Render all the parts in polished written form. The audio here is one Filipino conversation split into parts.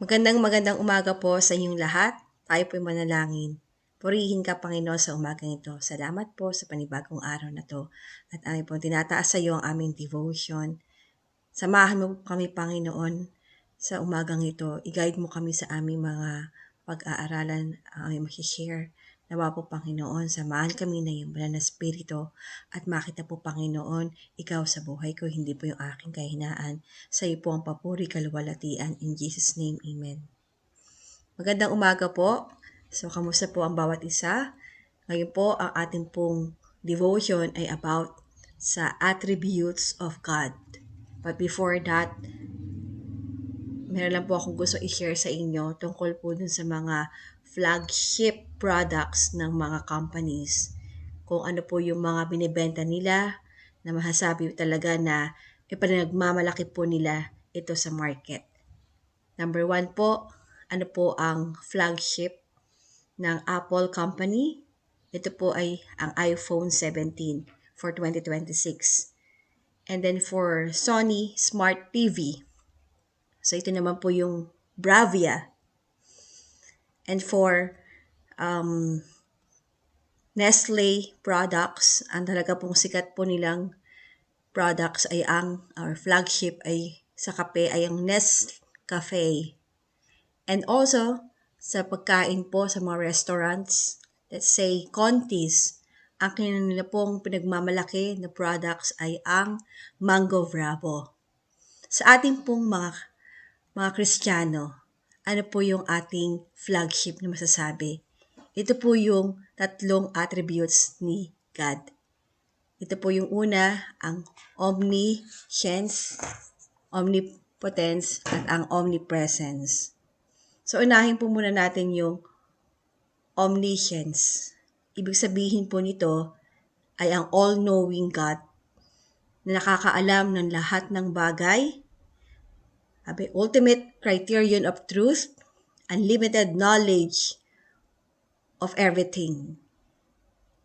Magandang umaga po sa inyong lahat. Tayo po'y manalangin. Purihin ka, Panginoon, sa umagang ito. Salamat po sa panibagong araw na to. At amin po tinataas sa iyo ang aming devotion. Samahan mo po kami, Panginoon, sa umagang ito. I-guide mo kami sa aming mga pag-aaralan, ang aming makishare. Nawa po, Panginoon, samahan kami na iyong banal na spirito at makita po, Panginoon, ikaw sa buhay ko, hindi po yung aking kahinaan. Sa iyo po ang papuri, kaluwalhatian. In Jesus' name, Amen. Magandang umaga po. So, kamusta po ang bawat isa? Ngayon po, ang ating pong devotion ay about sa attributes of God. But before that, meron lang po akong gusto i-share sa inyo tungkol po dun sa mga flagship products ng mga companies. Kung ano po yung mga binibenta nila na masasabi talaga na ipanagmamalaki po nila ito sa market. Number 1 po, ano po ang flagship ng Apple Company? Ito po ay ang iPhone 17 for 2026. And then for Sony Smart TV, so ito naman po yung Bravia. And for Nestle products, ang talaga pong sikat po nilang products ay our flagship ay sa kape ay ang Nescafe. And also, sa pagkain po sa mga restaurants, let's say Conti's, ang kanila pong pinagmamalaki na products ay ang Mango Bravo. Sa ating pong mga Kristiyano, ano po yung ating flagship na masasabi? Ito po yung tatlong attributes ni God. Ito po yung una, ang omniscience, omnipotence, at ang omnipresence. So, unahin po muna natin yung omniscience. Ibig sabihin po nito ay ang all-knowing God na nakakaalam ng lahat ng bagay, ultimate criterion of truth, unlimited knowledge of everything.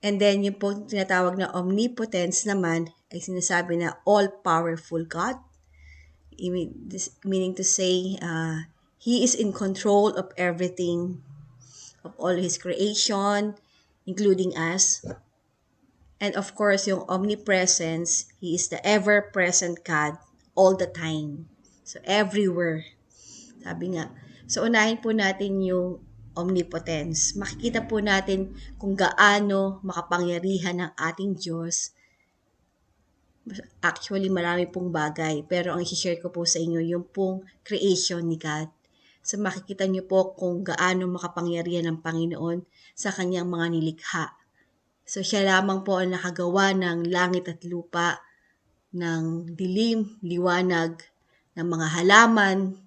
And then yung po tinatawag na omnipotence naman ay sinasabi na all-powerful God, meaning to say, He is in control of everything, of all His creation, including us. And of course, yung omnipresence, He is the ever-present God all the time. So, everywhere. Sabi nga. So, unahin po natin yung omnipotence. Makikita po natin kung gaano makapangyarihan ang ating Diyos. Actually, marami pong bagay. Pero ang i-share ko po sa inyo, yung pong creation ni God. So, makikita niyo po kung gaano makapangyarihan ng Panginoon sa kanyang mga nilikha. So, siya lamang po ang nakagawa ng langit at lupa, ng dilim, liwanag, ng mga halaman,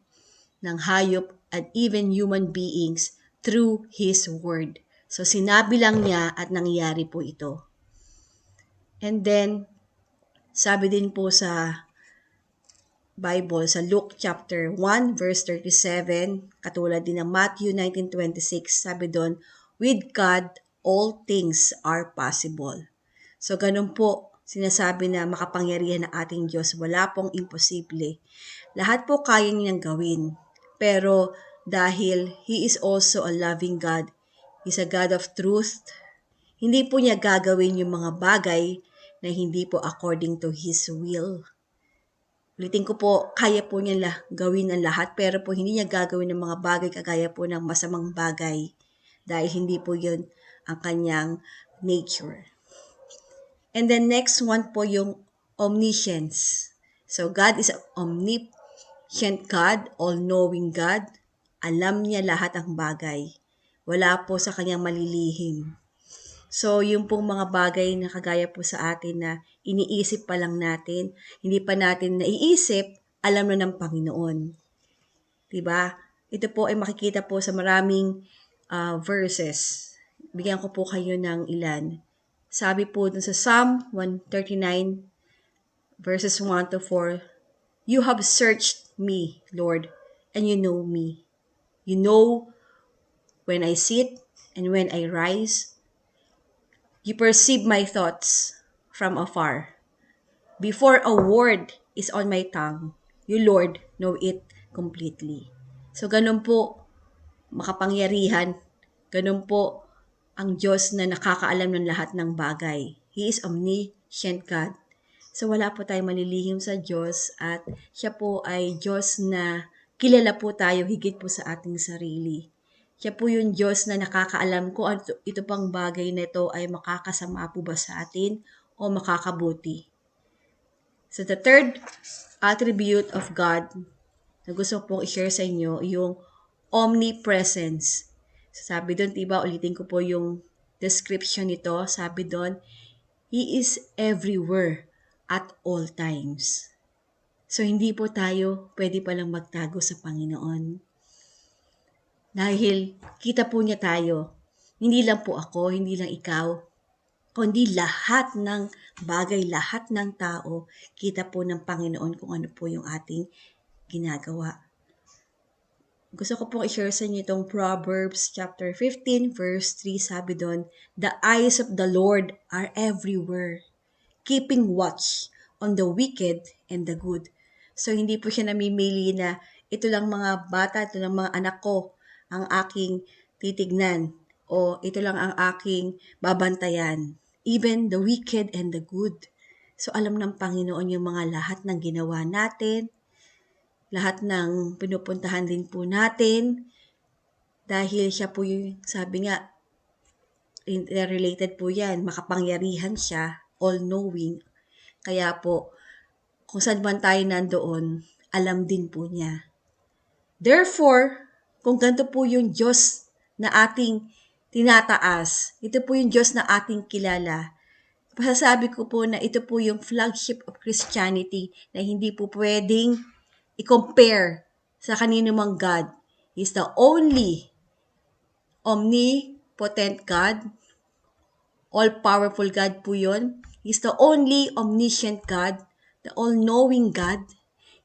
ng hayop, at even human beings through His Word. So, sinabi lang niya at nangyari po ito. And then, sabi din po sa Bible, sa Luke chapter 1, verse 37, katulad din ng Matthew 19:26, sabi doon, with God, all things are possible. So, ganun po, sinasabi na makapangyarihan ng ating Diyos, wala pong imposible. Lahat po kaya niyang gawin. Pero dahil He is also a loving God, He's a God of truth, hindi po niya gagawin yung mga bagay na hindi po according to His will. Ulitin ko po, kaya po niya gawin ang lahat, pero po hindi niya gagawin ng mga bagay kagaya po ng masamang bagay dahil hindi po yun ang kanyang nature. And then next one po yung omniscience. So God is omniscient God, all-knowing God. Alam niya lahat ang bagay. Wala po sa kanyang malilihim. So, yung pong mga bagay na kagaya po sa atin na iniisip pa lang natin, hindi pa natin naiisip, alam na ng Panginoon. Diba? Ito po ay makikita po sa maraming verses. Bigyan ko po kayo ng ilan. Sabi po dun sa Psalm 139, verses 1 to 4, You have searched me, Lord, and you know me. You know when I sit and when I rise. You perceive my thoughts from afar. Before a word is on my tongue, you, Lord, know it completely. So ganun po makapangyarihan, ganun po ang Diyos na nakakaalam ng lahat ng bagay. He is omniscient God. So wala po tayong malilihim sa Diyos at siya po ay Diyos na kilala po tayo higit po sa ating sarili. Siya po yung Diyos na nakakaalam kung ito pang bagay na ito ay makakasama po ba sa atin o makakabuti. So the third attribute of God na gusto pong i-share sa inyo, yung omnipresence. So sabi doon, diba, ulitin ko po yung description nito. Sabi doon, He is everywhere at all times. So hindi po tayo pwede palang magtago sa Panginoon. Dahil kita po niya tayo. Hindi lang po ako, hindi lang ikaw, kundi lahat ng bagay, lahat ng tao, kita po ng Panginoon kung ano po yung ating ginagawa. Gusto ko pong i-share sa inyo itong Proverbs chapter 15 verse 3, sabi doon, "The eyes of the Lord are everywhere, keeping watch on the wicked and the good." So hindi po siya namimili na ito lang mga bata, ito lang mga anak ko ang aking titignan o ito lang ang aking babantayan. Even the wicked and the good. So alam ng Panginoon yung mga lahat ng ginawa natin, lahat ng pinupuntahan din po natin, dahil siya po yung, sabi nga, related po yan, makapangyarihan siya, all-knowing. Kaya po, kung saan man tayo nandoon, alam din po niya. Therefore, kung ganito po yung Diyos na ating tinataas, ito po yung Diyos na ating kilala, masasabi ko po na ito po yung flagship of Christianity na hindi po pwedeng i-compare sa kanino mang God. He's the only omnipotent God, all-powerful God po yun. He's the only omniscient God, the all-knowing God,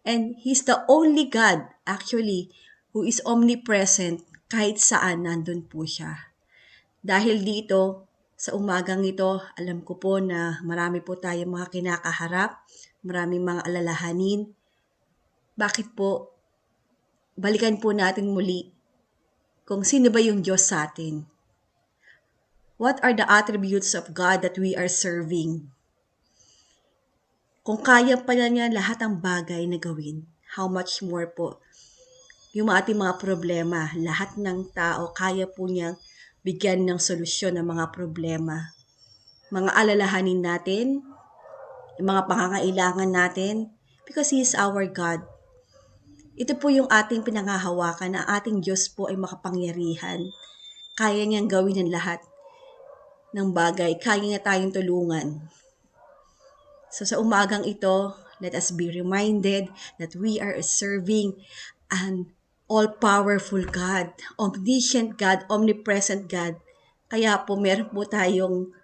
and He's the only God, actually, who is omnipresent kahit saan nandun po siya. Dahil dito, sa umagang ito, alam ko po na marami po tayong mga kinakaharap, maraming mga alalahanin. Bakit po? Balikan po natin muli kung sino ba yung Diyos sa atin. What are the attributes of God that we are serving? Kung kaya pala niya lahat ng bagay na gawin, how much more po yung ating mga problema, lahat ng tao, kaya po niyang bigyan ng solusyon ng mga problema. Mga alalahanin natin, yung mga pangangailangan natin, because He is our God. Ito po yung ating pinangahawakan na ating Diyos po ay makapangyarihan. Kaya niyang gawin ang lahat ng bagay. Kaya niya tayong tulungan. So sa umagang ito, let us be reminded that we are serving an all-powerful God, omniscient God, omnipresent God. Kaya po meron po tayong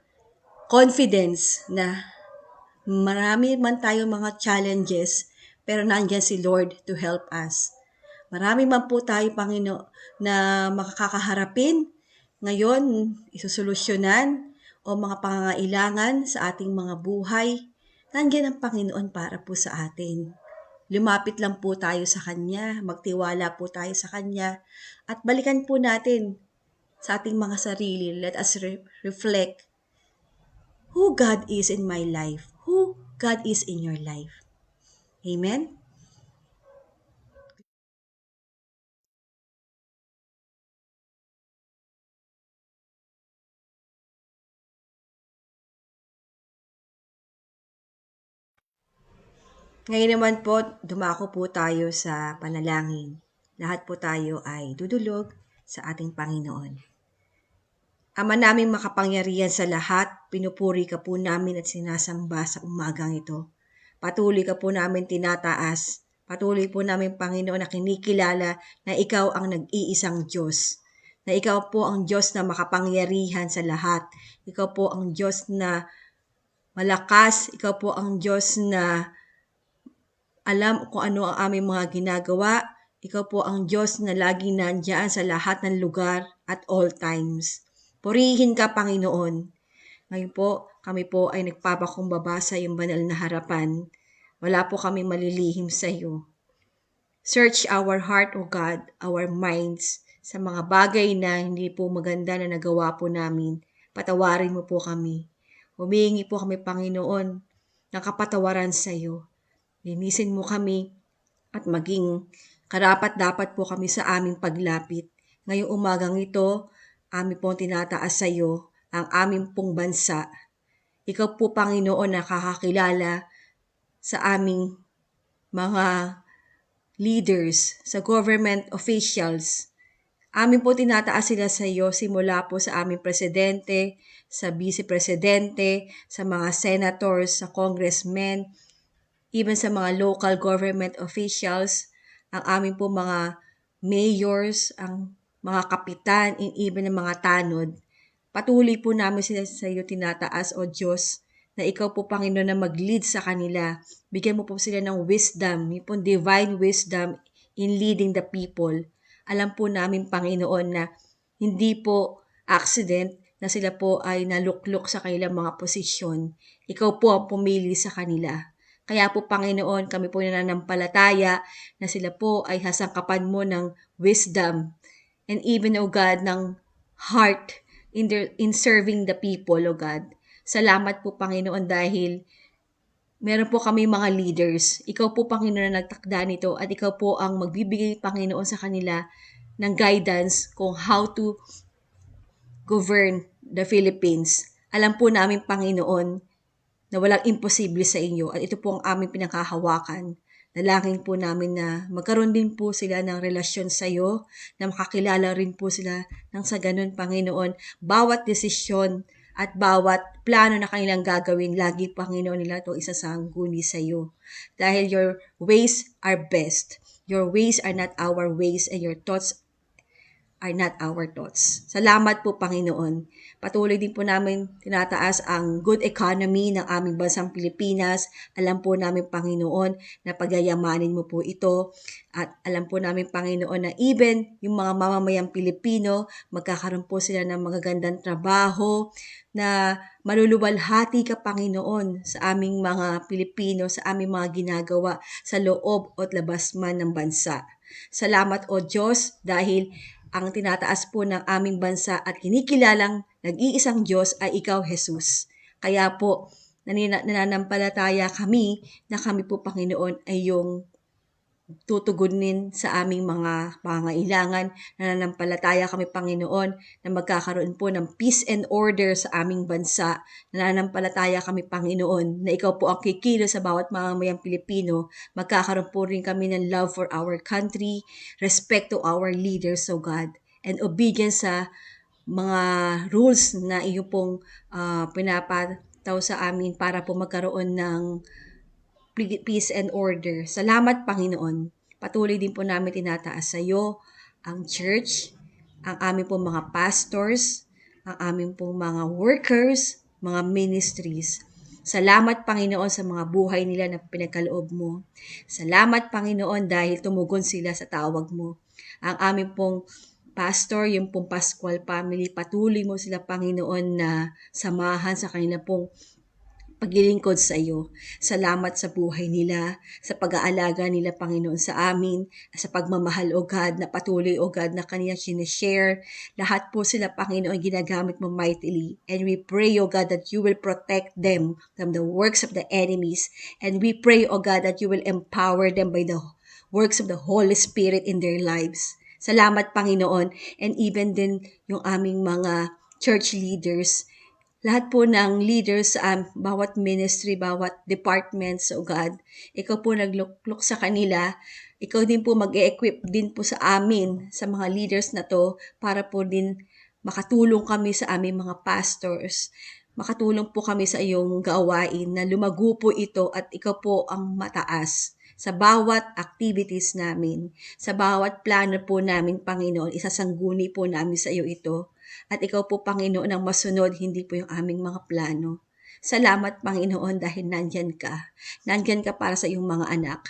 confidence na marami man tayong mga challenges, pero nandiyan si Lord to help us. Marami man po tayo, Panginoon, na makakaharapin ngayon, isusolusyonan o mga pangangailangan sa ating mga buhay. Nandiyan ang Panginoon para po sa atin. Lumapit lang po tayo sa Kanya, magtiwala po tayo sa Kanya, at balikan po natin sa ating mga sarili. Let us reflect who God is in my life, who God is in your life. Amen? Ngayon naman po, dumako po tayo sa panalangin. Lahat po tayo ay dudulog sa ating Panginoon. Ama naming makapangyarihan sa lahat, pinupuri ka po namin at sinasamba sa umagang ito. Patuloy ka po namin tinataas. Patuloy po namin, Panginoon, na kinikilala na Ikaw ang nag-iisang Diyos. Na Ikaw po ang Diyos na makapangyarihan sa lahat. Ikaw po ang Diyos na malakas. Ikaw po ang Diyos na alam kung ano ang aming mga ginagawa. Ikaw po ang Diyos na laging nandiyan sa lahat ng lugar at all times. Purihin ka, Panginoon. Ngayon po, kami po ay nagpapakumbaba sa iyong banal na harapan. Wala po kami malilihim sa iyo. Search our heart, O God, our minds, sa mga bagay na hindi po maganda na nagawa po namin. Patawarin mo po kami. Humihingi po kami, Panginoon, ng kapatawaran sa iyo. Linisin mo kami at maging karapat-dapat po kami sa aming paglapit. Ngayong umagang ito, amin pong tinataas sa iyo ang aming pong bansa. Ikaw po, Panginoon, nakakakilala sa aming mga leaders, sa government officials. Amin po tinataas sila sa iyo simula po sa aming presidente, sa vice-presidente, sa mga senators, sa congressmen, even sa mga local government officials, ang aming po mga mayors, ang mga kapitan, and even ang mga tanod. Patuloy po namin sila sa iyo tinataas, O Diyos, na ikaw po, Panginoon, na mag-lead sa kanila. Bigyan mo po sila ng wisdom, yung po divine wisdom in leading the people. Alam po namin, Panginoon, na hindi po accident na sila po ay naluklok sa kanilang mga posisyon. Ikaw po ang pumili sa kanila. Kaya po, Panginoon, kami po nananampalataya na sila po ay hasangkapan mo ng wisdom and even, O God, ng heart in serving the people, O God. Salamat po, Panginoon, dahil meron po kami mga leaders. Ikaw po, Panginoon, na nagtakda nito at ikaw po ang magbibigay, Panginoon, sa kanila ng guidance kung how to govern the Philippines. Alam po namin, Panginoon, na walang imposible sa inyo at ito po ang aming pinakahawakan. Dalangin po namin na magkaroon din po sila ng relasyon sa iyo, na makakilala rin po sila ng sa ganun, Panginoon, bawat desisyon at bawat plano na kanilang gagawin, lagi, Panginoon, nila itong isasangguni sa iyo. Dahil your ways are best. Your ways are not our ways and your thoughts are not our thoughts. Salamat po, Panginoon. Patuloy din po namin tinataas ang good economy ng aming bansang Pilipinas. Alam po namin, Panginoon, na pagyayamanin mo po ito. At alam po namin, Panginoon, na even yung mga mamamayang Pilipino, magkakaroon po sila ng magagandang trabaho, na maluluwalhati ka, Panginoon, sa aming mga Pilipino, sa aming mga ginagawa sa loob at labas man ng bansa. Salamat, O Diyos, dahil ang tinataas po ng aming bansa at kinikilalang nag-iisang Diyos ay Ikaw, Jesus. Kaya po, nananampalataya kami na kami po, Panginoon, ay yung tutugunin sa aming mga pangailangan. Nananampalataya kami, Panginoon, na magkakaroon po ng peace and order sa aming bansa. Nananampalataya kami, Panginoon, na ikaw po ang kikilos sa bawat mamamayang Pilipino. Magkakaroon po rin kami ng love for our country, respect to our leaders, O God, and obedience sa mga rules na iyo pong pinapataw sa amin para po magkaroon ng peace and order. Salamat, Panginoon. Patuloy din po namin tinataas sa iyo ang church, ang aming pong mga pastors, ang aming pong mga workers, mga ministries. Salamat, Panginoon, sa mga buhay nila na pinagkaloob mo. Salamat, Panginoon, dahil tumugon sila sa tawag mo. Ang aming pong pastor, yung pong Pascual family, patuloy mo sila, Panginoon, na samahan sa kanila pong paglilingkod sa iyo. Salamat sa buhay nila, sa pag-aalaga nila, Panginoon, sa amin, sa pagmamahal, O God, na patuloy, O God, na kaniyang sinishare. Lahat po sila, Panginoon, ginagamit mo mightily. And we pray, O God, that you will protect them from the works of the enemies. And we pray, O God, that you will empower them by the works of the Holy Spirit in their lives. Salamat, Panginoon, and even din yung aming mga church leaders, lahat po ng leaders sa bawat ministry, bawat departments, O God, ikaw po nagluklok sa kanila. Ikaw din po mag-e-equip din po sa amin, sa mga leaders na to, para po din makatulong kami sa aming mga pastors. Makatulong po kami sa iyong gawain na lumago po ito at ikaw po ang mataas sa bawat activities namin, sa bawat plano po namin, Panginoon, isasangguni po namin sa iyo ito. At ikaw po, Panginoon, ang masunod, hindi po yung aming mga plano. Salamat, Panginoon, dahil nandyan ka. Nandyan ka para sa iyong mga anak.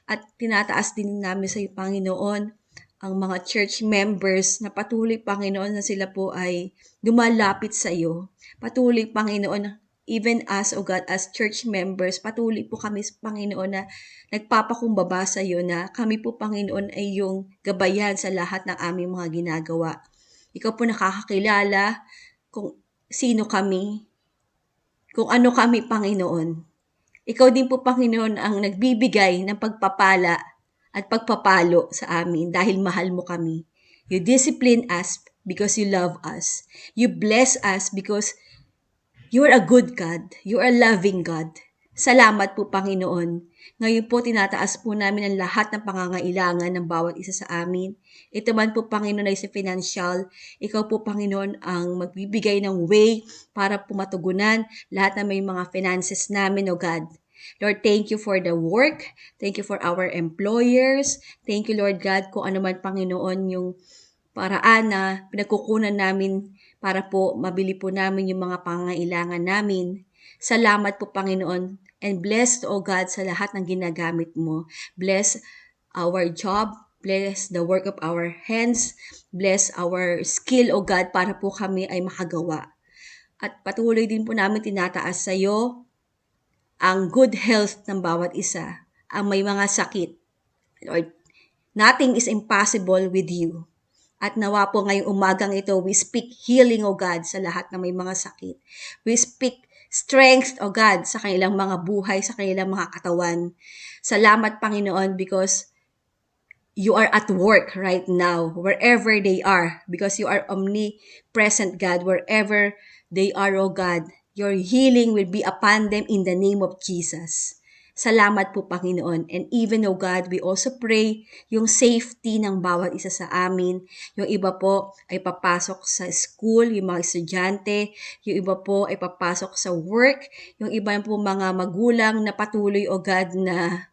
At tinataas din namin sa iyo, Panginoon, ang mga church members na patuloy, Panginoon, na sila po ay lumalapit sa iyo. Patuloy, Panginoon, even us, O God, as church members, patuloy po kami, Panginoon, na nagpapakumbaba sa iyo na kami po, Panginoon, ay yung gabayan sa lahat ng aming mga ginagawa. Ikaw po nakakakilala kung sino kami, kung ano kami, Panginoon. Ikaw din po, Panginoon, ang nagbibigay ng pagpapala at pagpapalo sa amin dahil mahal mo kami. You discipline us because you love us. You bless us because you are a good God. You are a loving God. Salamat po, Panginoon. Ngayon po, tinataas po namin ang lahat ng pangangailangan ng bawat isa sa amin. Ito man po, Panginoon, ay sa financial. Ikaw po, Panginoon, ang magbibigay ng way para po matugunan lahat ng may mga finances namin, O God. Lord, thank you for the work. Thank you for our employers. Thank you, Lord God, kung ano man, Panginoon, yung paraan na pinagkukunan namin para po mabili po namin yung mga pangangailangan namin. Salamat po, Panginoon. And blessed, O God, sa lahat ng ginagamit mo. Bless our job. Bless the work of our hands. Bless our skill, O God, para po kami ay makagawa. At patuloy din po namin tinataas sa iyo ang good health ng bawat isa, ang may mga sakit. Lord, nothing is impossible with you. At nawa po ngayong umagang ito, we speak healing, O God, sa lahat na may mga sakit. We speak strength, O God, sa kanilang mga buhay, sa kanilang mga katawan. Salamat, Panginoon, because you are at work right now, wherever they are, because you are omnipresent, God, wherever they are, O God. Your healing will be upon them in the name of Jesus. Salamat po, Panginoon. And even, O God, we also pray yung safety ng bawat isa sa amin. Yung iba po ay papasok sa school, yung mga estudyante. Yung iba po ay papasok sa work. Yung iba po mga magulang na patuloy, O God, na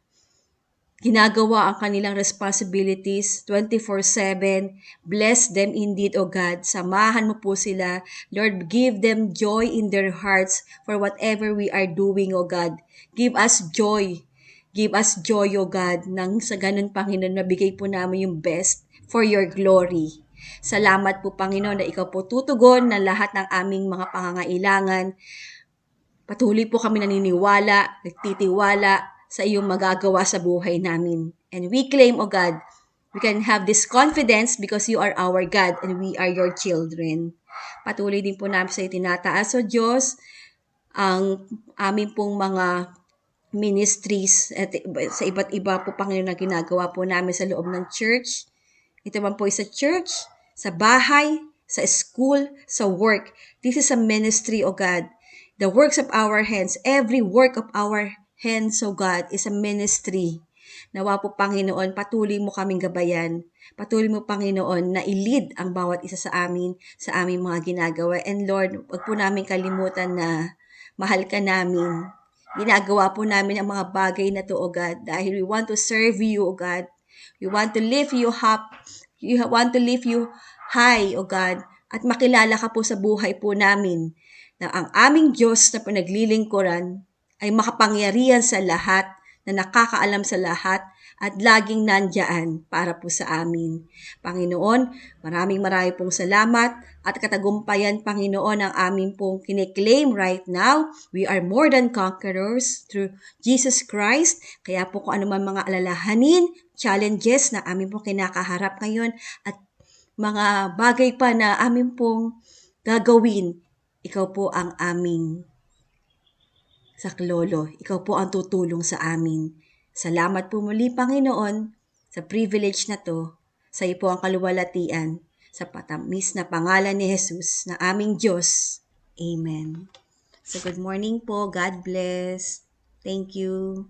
ginagawa ang kanilang responsibilities 24/7. Bless them indeed, O God. Samahan mo po sila. Lord, give them joy in their hearts for whatever we are doing, O God. Give us joy. Give us joy, O God, nang sa ganun, Panginoon, mabigay po namin yung best for your glory. Salamat po, Panginoon, na ikaw po tutugon ng lahat ng aming mga pangangailangan. Patuloy po kami naniniwala, nagtitiwala sa iyong magagawa sa buhay namin. And we claim, O God, we can have this confidence because you are our God and we are your children. Patuloy din po namin sa itinataas, O Diyos, ang aming pong mga ministries at sa iba't iba po, Panginoon, na ginagawa po namin sa loob ng church. Ito man po sa church, sa bahay, sa school, sa work. This is a ministry, O God. The works of our hands, every work of our hands, O God, is a ministry. Nawa po, Panginoon, patuloy mo kaming gabayan. Patuloy mo, Panginoon, na i-lead ang bawat isa sa amin, sa aming mga ginagawa. And Lord, wag po namin kalimutan na mahal ka namin. Ginagawa po namin ang mga bagay na to, O God, dahil we want to serve you, O God. We want to lift you up. We want to lift you high, O God, at makilala ka po sa buhay po namin na ang aming Diyos na pinaglilingkuran ay makapangyarihan sa lahat, na nakakaalam sa lahat, at laging nandyan para po sa amin. Panginoon, maraming pong salamat at katagumpayan, Panginoon, ang aming pong kiniklaim right now. We are more than conquerors through Jesus Christ. Kaya po kung ano man mga alalahanin, challenges na aming pong kinakaharap ngayon at mga bagay pa na aming pong gagawin, ikaw po ang aming saklolo. Ikaw po ang tutulong sa amin. Salamat po muli, Panginoon, sa privilege na to. Sa iyo po ang kaluwalhatian. Sa patamis na pangalan ni Jesus na aming Diyos. Amen. So good morning po. God bless. Thank you.